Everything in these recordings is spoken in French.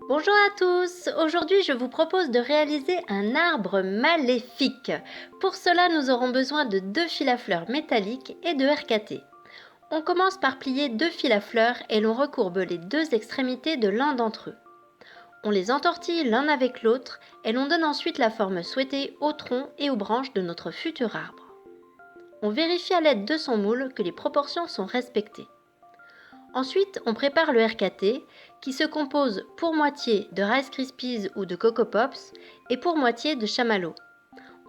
Bonjour à tous, aujourd'hui je vous propose de réaliser un arbre maléfique. Pour cela nous aurons besoin de 2 fils à fleurs métalliques et de RKT. On commence par plier 2 fils à fleurs et l'on recourbe les 2 extrémités de l'un d'entre eux. On les entortille l'un avec l'autre et l'on donne ensuite la forme souhaitée au tronc et aux branches de notre futur arbre. On vérifie à l'aide de son moule que les proportions sont respectées. Ensuite, on prépare le RKT qui se compose pour moitié de Rice Krispies ou de Coco Pops et pour moitié de chamallows.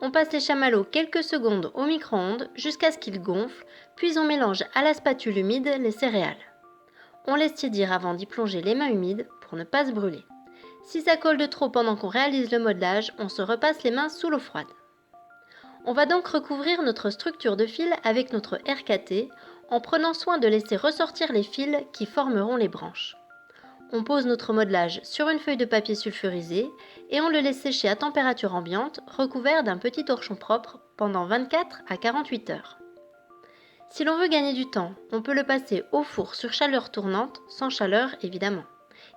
On passe les chamallows quelques secondes au micro-ondes jusqu'à ce qu'ils gonflent, puis on mélange à la spatule humide les céréales. On laisse tiédir avant d'y plonger les mains humides pour ne pas se brûler. Si ça colle de trop pendant qu'on réalise le modelage, on se repasse les mains sous l'eau froide. On va donc recouvrir notre structure de fil avec notre RKT en prenant soin de laisser ressortir les fils qui formeront les branches. On pose notre modelage sur une feuille de papier sulfurisé et on le laisse sécher à température ambiante, recouvert d'un petit torchon propre pendant 24 à 48 heures. Si l'on veut gagner du temps, on peut le passer au four sur chaleur tournante, sans chaleur évidemment.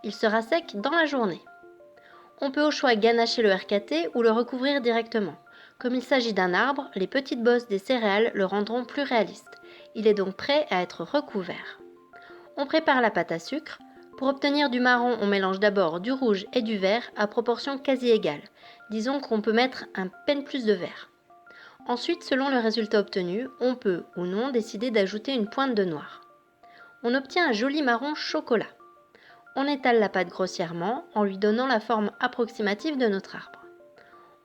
Il sera sec dans la journée. On peut au choix ganacher le RKT ou le recouvrir directement. Comme il s'agit d'un arbre, les petites bosses des céréales le rendront plus réaliste. Il est donc prêt à être recouvert. On prépare la pâte à sucre. Pour obtenir du marron, on mélange d'abord du rouge et du vert à proportion quasi égale. Disons qu'on peut mettre un peine plus de vert. Ensuite, selon le résultat obtenu, on peut ou non décider d'ajouter une pointe de noir. On obtient un joli marron chocolat. On étale la pâte grossièrement en lui donnant la forme approximative de notre arbre.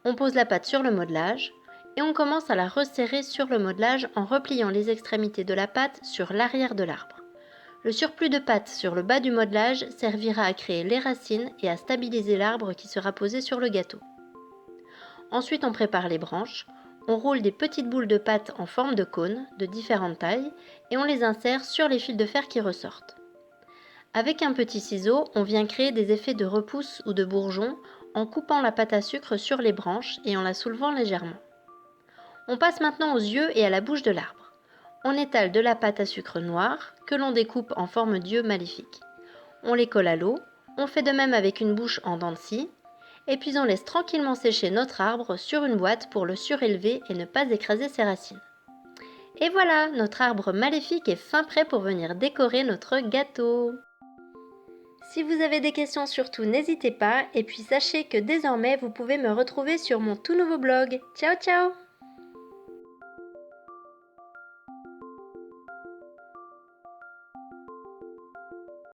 On pose la pâte sur le modelage et on commence à la resserrer sur le modelage en repliant les extrémités de la pâte sur l'arrière de l'arbre. Le surplus de pâte sur le bas du modelage servira à créer les racines et à stabiliser l'arbre qui sera posé sur le gâteau. Ensuite, on prépare les branches. On roule des petites boules de pâte en forme de cône de différentes tailles et on les insère sur les fils de fer qui ressortent. Avec un petit ciseau, on vient créer des effets de repousse ou de bourgeon en coupant la pâte à sucre sur les branches et en la soulevant légèrement. On passe maintenant aux yeux et à la bouche de l'arbre. On étale de la pâte à sucre noire que l'on découpe en forme d'yeux maléfiques. On les colle à l'eau, on fait de même avec une bouche en dents de scie, et puis on laisse tranquillement sécher notre arbre sur une boîte pour le surélever et ne pas écraser ses racines. Et voilà, notre arbre maléfique est fin prêt pour venir décorer notre gâteau. Si vous avez des questions surtout n'hésitez pas et puis sachez que désormais vous pouvez me retrouver sur mon tout nouveau blog. Ciao ciao!